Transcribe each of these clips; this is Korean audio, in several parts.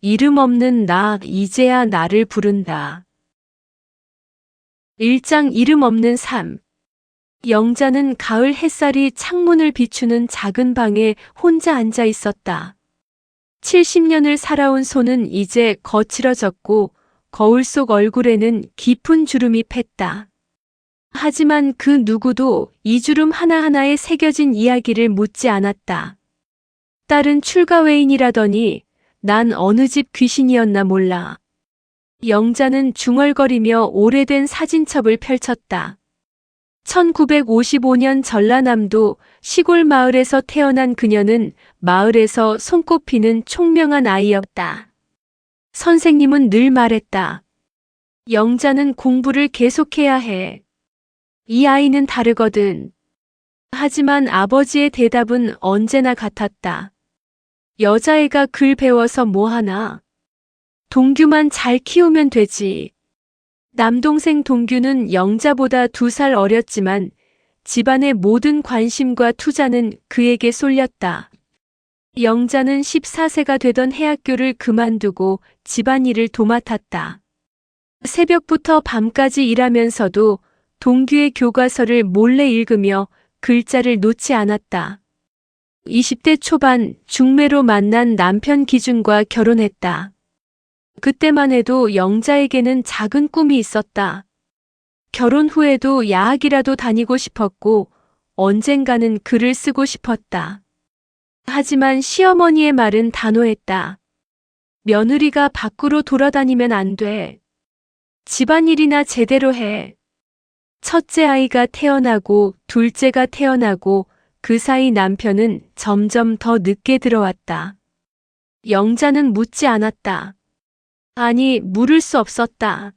이름 없는 나 이제야 나를 부른다. 1장 이름 없는 삶. 영자는 가을 햇살이 창문을 비추는 작은 방에 혼자 앉아 있었다. 70년을 살아온 손은 이제 거칠어졌고 거울 속 얼굴에는 깊은 주름이 팼다. 하지만 그 누구도 이 주름 하나하나에 새겨진 이야기를 묻지 않았다. 딸은 출가 외인이라더니 난 어느 집 귀신이었나 몰라. 영자는 중얼거리며 오래된 사진첩을 펼쳤다. 1955년 전라남도 시골 마을에서 태어난 그녀는 마을에서 손꼽히는 총명한 아이였다. 선생님은 늘 말했다. 영자는 공부를 계속해야 해. 이 아이는 다르거든. 하지만 아버지의 대답은 언제나 같았다. 여자애가 글 배워서 뭐하나? 동규만 잘 키우면 되지. 남동생 동규는 영자보다 2살 어렸지만 집안의 모든 관심과 투자는 그에게 쏠렸다. 영자는 14세가 되던 해학교를 그만두고 집안일을 도맡았다. 새벽부터 밤까지 일하면서도 동규의 교과서를 몰래 읽으며 글자를 놓지 않았다. 20대 초반 중매로 만난 남편 기준과 결혼했다. 그때만 해도 영자에게는 작은 꿈이 있었다. 결혼 후에도 야학이라도 다니고 싶었고 언젠가는 글을 쓰고 싶었다. 하지만 시어머니의 말은 단호했다. 며느리가 밖으로 돌아다니면 안 돼. 집안일이나 제대로 해. 첫째 아이가 태어나고 둘째가 태어나고 그 사이 남편은 점점 더 늦게 들어왔다. 영자는 묻지 않았다. 아니, 물을 수 없었다.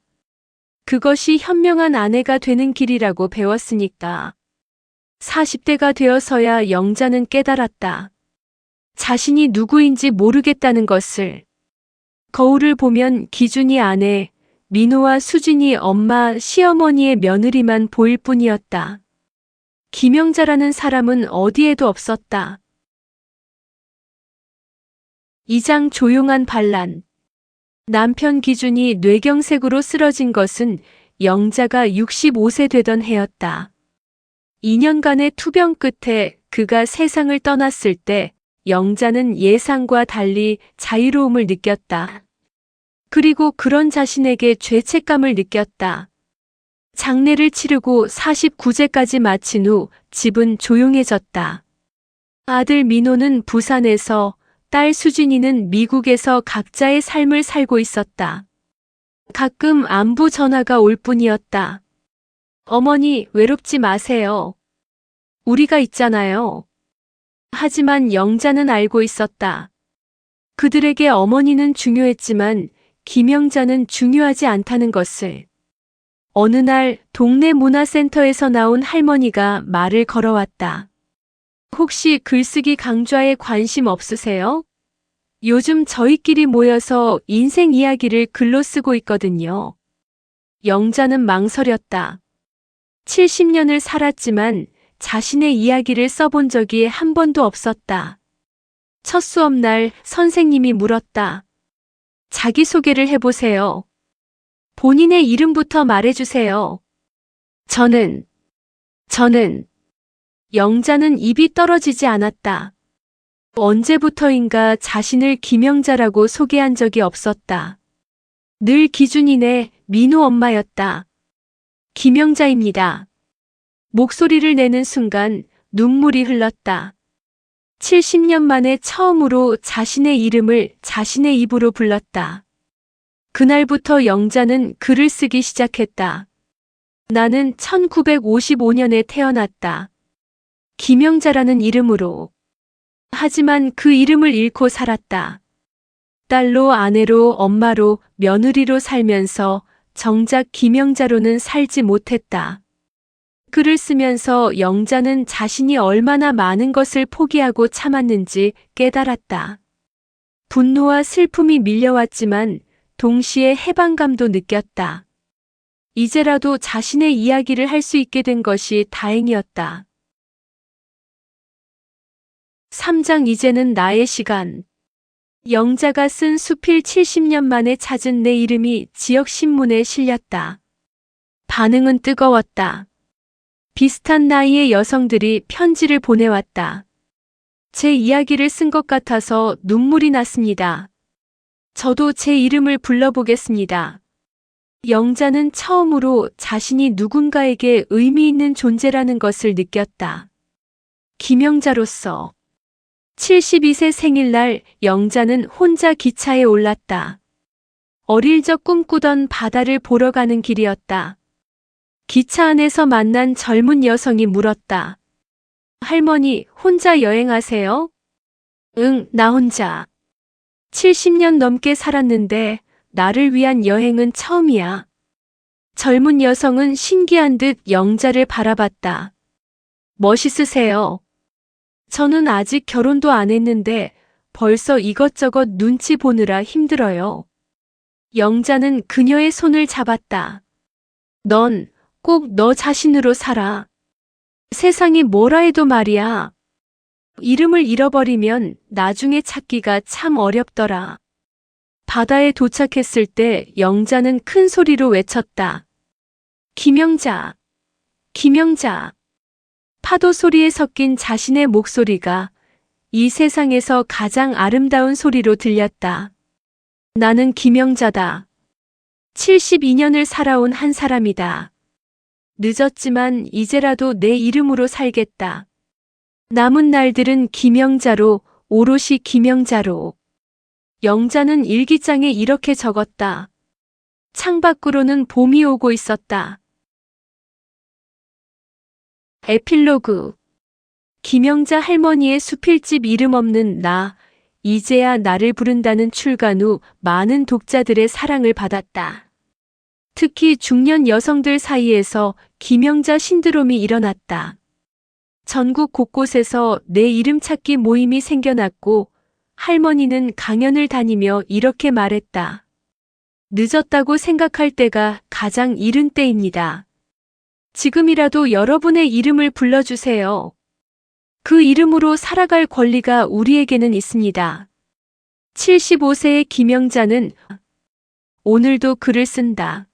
그것이 현명한 아내가 되는 길이라고 배웠으니까. 40대가 되어서야 영자는 깨달았다. 자신이 누구인지 모르겠다는 것을. 거울을 보면 기준이 아내, 민호와 수진이 엄마, 시어머니의 며느리만 보일 뿐이었다. 김영자라는 사람은 어디에도 없었다. 2장 조용한 반란. 남편 기준이 뇌경색으로 쓰러진 것은 영자가 65세 되던 해였다. 2년간의 투병 끝에 그가 세상을 떠났을 때 영자는 예상과 달리 자유로움을 느꼈다. 그리고 그런 자신에게 죄책감을 느꼈다. 장례를 치르고 49제까지 마친 후 집은 조용해졌다. 아들 민호는 부산에서, 딸 수진이는 미국에서 각자의 삶을 살고 있었다. 가끔 안부 전화가 올 뿐이었다. 어머니, 외롭지 마세요. 우리가 있잖아요. 하지만 영자는 알고 있었다. 그들에게 어머니는 중요했지만 김영자는 중요하지 않다는 것을. 어느 날 동네 문화센터에서 나온 할머니가 말을 걸어왔다. 혹시 글쓰기 강좌에 관심 없으세요? 요즘 저희끼리 모여서 인생 이야기를 글로 쓰고 있거든요. 영자는 망설였다. 70년을 살았지만 자신의 이야기를 써본 적이 한 번도 없었다. 첫 수업날 선생님이 물었다. 자기소개를 해보세요. 본인의 이름부터 말해주세요. 저는. 영자는 입이 떨어지지 않았다. 언제부터인가 자신을 김영자라고 소개한 적이 없었다. 늘 기준이네 민호 엄마였다. 김영자입니다. 목소리를 내는 순간 눈물이 흘렀다. 70년 만에 처음으로 자신의 이름을 자신의 입으로 불렀다. 그날부터 영자는 글을 쓰기 시작했다. 나는 1955년에 태어났다. 김영자라는 이름으로. 하지만 그 이름을 잃고 살았다. 딸로, 아내로, 엄마로, 며느리로 살면서 정작 김영자로는 살지 못했다. 글을 쓰면서 영자는 자신이 얼마나 많은 것을 포기하고 참았는지 깨달았다. 분노와 슬픔이 밀려왔지만 동시에 해방감도 느꼈다. 이제라도 자신의 이야기를 할 수 있게 된 것이 다행이었다. 3장 이제는 나의 시간. 영자가 쓴 수필 70년 만에 찾은 내 이름이 지역신문에 실렸다. 반응은 뜨거웠다. 비슷한 나이의 여성들이 편지를 보내왔다. 제 이야기를 쓴 것 같아서 눈물이 났습니다. 저도 제 이름을 불러보겠습니다. 영자는 처음으로 자신이 누군가에게 의미 있는 존재라는 것을 느꼈다. 김영자로서 72세 생일날 영자는 혼자 기차에 올랐다. 어릴 적 꿈꾸던 바다를 보러 가는 길이었다. 기차 안에서 만난 젊은 여성이 물었다. 할머니, 혼자 여행하세요? 응, 나 혼자. 70년 넘게 살았는데 나를 위한 여행은 처음이야. 젊은 여성은 신기한 듯 영자를 바라봤다. 멋있으세요. 저는 아직 결혼도 안 했는데 벌써 이것저것 눈치 보느라 힘들어요. 영자는 그녀의 손을 잡았다. 넌 꼭 너 자신으로 살아. 세상이 뭐라 해도 말이야. 이름을 잃어버리면 나중에 찾기가 참 어렵더라. 바다에 도착했을 때 영자는 큰 소리로 외쳤다. 김영자, 김영자. 파도 소리에 섞인 자신의 목소리가 이 세상에서 가장 아름다운 소리로 들렸다. 나는 김영자다. 72년을 살아온 한 사람이다. 늦었지만 이제라도 내 이름으로 살겠다. 남은 날들은 김영자로, 오롯이 김영자로. 영자는 일기장에 이렇게 적었다. 창밖으로는 봄이 오고 있었다. 에필로그. 김영자 할머니의 수필집 이름 없는 나, 이제야 나를 부른다는 출간 후 많은 독자들의 사랑을 받았다. 특히 중년 여성들 사이에서 김영자 신드롬이 일어났다. 전국 곳곳에서 내 이름 찾기 모임이 생겨났고 할머니는 강연을 다니며 이렇게 말했다. 늦었다고 생각할 때가 가장 이른 때입니다. 지금이라도 여러분의 이름을 불러주세요. 그 이름으로 살아갈 권리가 우리에게는 있습니다. 75세의 김영자는 오늘도 글을 쓴다.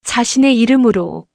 자신의 이름으로.